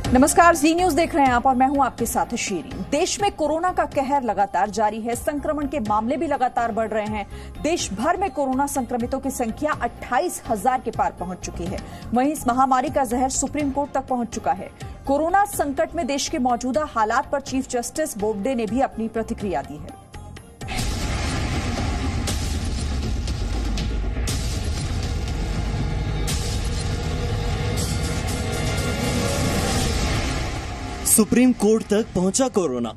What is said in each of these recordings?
नमस्कार, जी न्यूज देख रहे हैं आप और मैं हूं आपके साथ शीरी। देश में कोरोना का कहर लगातार जारी है। संक्रमण के मामले भी लगातार बढ़ रहे हैं। देश भर में कोरोना संक्रमितों की संख्या 28,000 के पार पहुंच चुकी है। वहीं इस महामारी का जहर सुप्रीम कोर्ट तक पहुंच चुका है। कोरोना संकट में देश के मौजूदा हालात पर चीफ जस्टिस बोबडे ने भी अपनी प्रतिक्रिया दी है। सुप्रीम कोर्ट तक पहुंचा कोरोना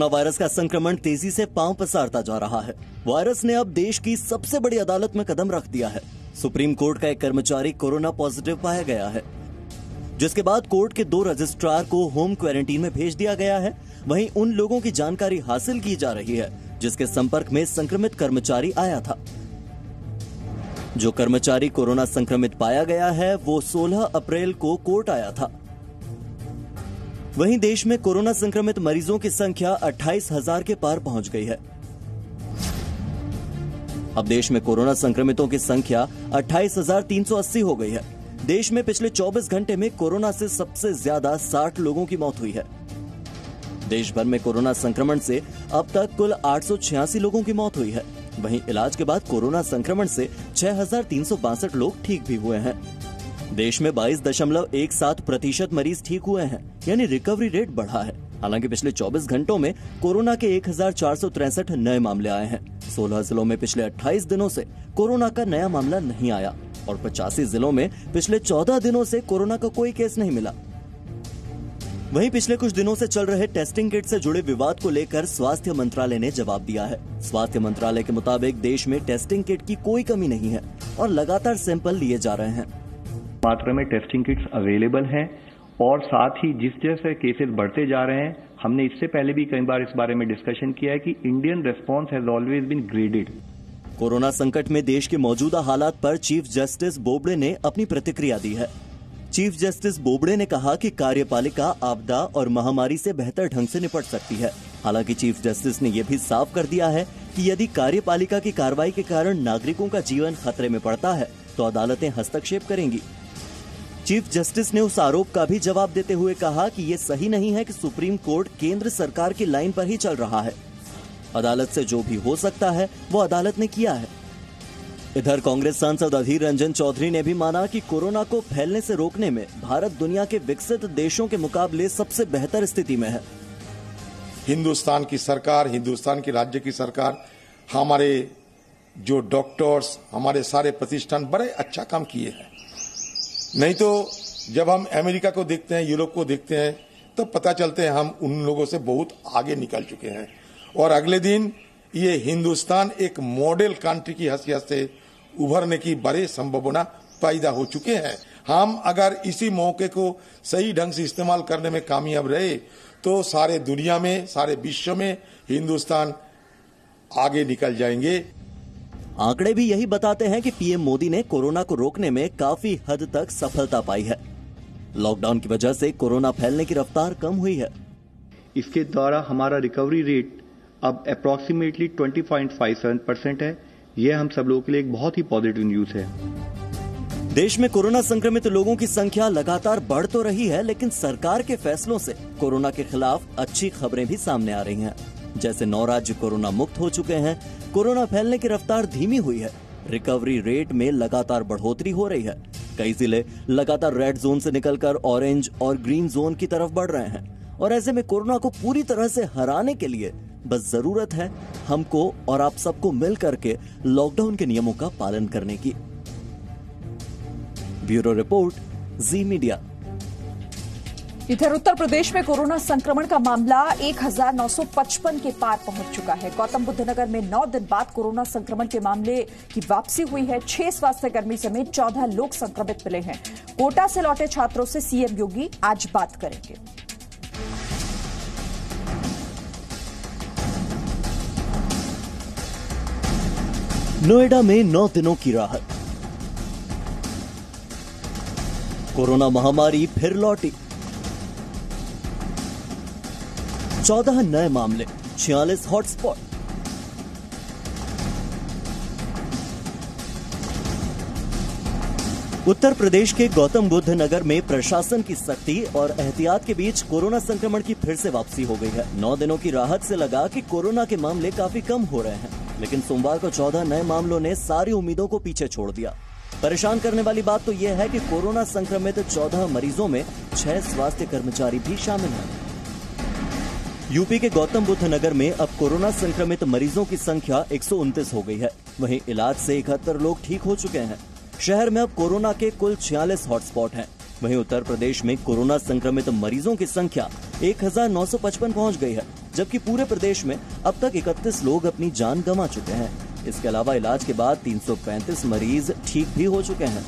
वायरस का संक्रमण तेजी से पांव पसारता जा रहा है। वायरस ने अब देश की सबसे बड़ी अदालत में कदम रख दिया है। सुप्रीम कोर्ट का एक कर्मचारी कोरोना पॉजिटिव पाया गया है, जिसके बाद कोर्ट के 2 रजिस्ट्रार को होम क्वारंटीन में भेज दिया गया है। वहीं उन लोगों की जानकारी हासिल की जा रही है जिसके संपर्क में संक्रमित कर्मचारी आया था। जो कर्मचारी कोरोना संक्रमित पाया गया है वो 16 अप्रैल को कोर्ट आया था। वहीं देश में कोरोना संक्रमित मरीजों की संख्या 28,000 के पार पहुंच गई है। अब देश में कोरोना संक्रमितों की संख्या 28,380 हो गई है। देश में पिछले 24 घंटे में कोरोना से सबसे ज्यादा 60 लोगों की मौत हुई है। देश भर में कोरोना संक्रमण से अब तक कुल 886 लोगों की मौत हुई है। वहीं इलाज के बाद कोरोना संक्रमण से 6,362 लोग ठीक भी हुए हैं। देश में 22.17% मरीज ठीक हुए हैं, यानी रिकवरी रेट बढ़ा है। हालांकि पिछले 24 घंटों में कोरोना के 1,463 नए मामले आए हैं। 16 जिलों में पिछले 28 दिनों से कोरोना का नया मामला नहीं आया और 85 जिलों में पिछले 14 दिनों से कोरोना का कोई केस नहीं मिला। वहीं पिछले कुछ दिनों से चल रहे टेस्टिंग किट से जुड़े विवाद को लेकर स्वास्थ्य मंत्रालय ने जवाब दिया है। स्वास्थ्य मंत्रालय के मुताबिक देश में टेस्टिंग किट की कोई कमी नहीं है और लगातार सैंपल लिए जा रहे हैं। मात्रा में टेस्टिंग किट्स अवेलेबल हैं और साथ ही जिस जैसे केसेस बढ़ते जा रहे हैं, हमने इससे पहले भी कई बार इस बारे में डिस्कशन किया है कि Indian response has always been graded. Corona संकट में देश के मौजूदा हालात पर चीफ जस्टिस बोबडे ने अपनी प्रतिक्रिया दी है। चीफ जस्टिस बोबडे ने कहा कि कार्यपालिका आपदा और महामारी से बेहतर ढंग से निपट सकती है। हालांकि चीफ जस्टिस ने यह भी साफ कर दिया है कि यदि कार्यपालिका की कार्रवाई के कारण नागरिकों का जीवन खतरे में पड़ता है तो अदालतें हस्तक्षेप करेंगी। चीफ जस्टिस ने उस आरोप का भी जवाब देते हुए कहा कि ये सही नहीं है कि सुप्रीम कोर्ट केंद्र सरकार की लाइन पर ही चल रहा है। अदालत से जो भी हो सकता है वो अदालत ने किया है। इधर कांग्रेस सांसद अधीर रंजन चौधरी ने भी माना कि कोरोना को फैलने से रोकने में भारत दुनिया के विकसित देशों के मुकाबले सबसे बेहतर स्थिति में है। हिंदुस्तान की सरकार, हिंदुस्तान की राज्य की सरकार, हमारे जो डॉक्टर्स, हमारे सारे प्रतिष्ठान बड़े अच्छा काम किए हैं। नहीं तो जब हम अमेरिका को देखते हैं, यूरोप को देखते हैं, तो पता चलते हैं हम उन लोगों से बहुत आगे निकल चुके हैं। और अगले दिन ये हिंदुस्तान एक मॉडल कंट्री की हैसियत से उभरने की बड़ी संभावना पैदा हो चुके हैं। हम अगर इसी मौके को सही ढंग से इस्तेमाल करने में कामयाब रहे तो सारे दुनिया में, सारे विश्व में हिंदुस्तान आगे निकल जाएंगे। आंकड़े भी यही बताते हैं कि पीएम मोदी ने कोरोना को रोकने में काफी हद तक सफलता पाई है। लॉकडाउन की वजह से कोरोना फैलने की रफ्तार कम हुई है। इसके द्वारा हमारा रिकवरी रेट अब अप्रोक्सीमेटली 20.57% है। यह हम सब लोगों के लिए एक बहुत ही पॉजिटिव न्यूज है। देश में कोरोना संक्रमित लोगों की संख्या लगातार बढ़ तो रही है, लेकिन सरकार के फैसलों से कोरोना के खिलाफ अच्छी खबरें भी सामने आ रही हैं। जैसे 9 राज्य कोरोना मुक्त हो चुके हैं, कोरोना फैलने की रफ्तार धीमी हुई है, रिकवरी रेट में लगातार बढ़ोतरी हो रही है। कई जिले लगातार रेड जोन से निकलकर ऑरेंज और ग्रीन जोन की तरफ बढ़ रहे हैं और ऐसे में कोरोना को पूरी तरह से हराने के लिए बस जरूरत है हमको और आप सबको मिल करके लॉकडाउन के नियमों का पालन करने की। ब्यूरो रिपोर्ट, जी मीडिया। इधर उत्तर प्रदेश में कोरोना संक्रमण का मामला 1,955 के पार पहुंच चुका है। गौतम बुद्ध नगर में 9 दिन बाद कोरोना संक्रमण के मामले की वापसी हुई है। 6 स्वास्थ्यकर्मी समेत 14 लोग संक्रमित मिले हैं। कोटा से लौटे छात्रों से सीएम योगी आज बात करेंगे। नोएडा में 9 दिनों की राहत। कोरोना महामारी फिर लौटी। 14 नए मामले, 46 हॉटस्पॉट। उत्तर प्रदेश के गौतम बुद्ध नगर में प्रशासन की सख्ती और एहतियात के बीच कोरोना संक्रमण की फिर से वापसी हो गई है। 9 दिनों की राहत से लगा कि कोरोना के मामले काफी कम हो रहे हैं, लेकिन सोमवार को 14 नए मामलों ने सारी उम्मीदों को पीछे छोड़ दिया। परेशान करने वाली बात तो यह है कि कोरोना संक्रमित 14 मरीजों में 6 स्वास्थ्य कर्मचारी भी शामिल हैं। यूपी के गौतम बुद्ध नगर में अब कोरोना संक्रमित मरीजों की संख्या 129 हो गई है। वहीं इलाज से 71 लोग ठीक हो चुके हैं। शहर में अब कोरोना के कुल 46 हॉटस्पॉट हैं। वहीं उत्तर प्रदेश में कोरोना संक्रमित मरीजों की संख्या 1955 पहुंच गई है, जबकि पूरे प्रदेश में अब तक 31 लोग अपनी जान गंवा चुके हैं। इसके अलावा इलाज के बाद 335 मरीज ठीक भी हो चुके हैं।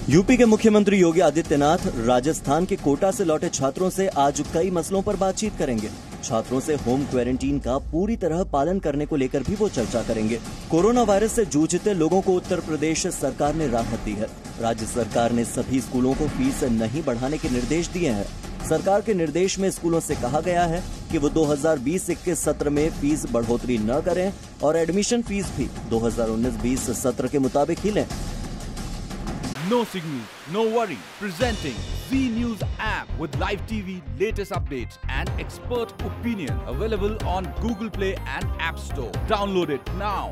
यूपी के मुख्यमंत्री योगी आदित्यनाथ राजस्थान के कोटा से लौटे छात्रों से आज कई मसलों पर बातचीत करेंगे। छात्रों से होम क्वारंटीन का पूरी तरह पालन करने को लेकर भी वो चर्चा करेंगे। कोरोना वायरस से जूझते लोगों को उत्तर प्रदेश सरकार ने राहत दी है। राज्य सरकार ने सभी स्कूलों को फीस नहीं बढ़ाने के निर्देश दिए हैं। सरकार के निर्देश में स्कूलों से कहा गया है कि वो 2020-21 सत्र में फीस बढ़ोतरी न करें और एडमिशन फीस भी 2019-20 सत्र के मुताबिक ही लें। No signal, no worry. Presenting Z News app with live TV, latest updates and expert opinion. Available on Google Play and App Store. Download it now.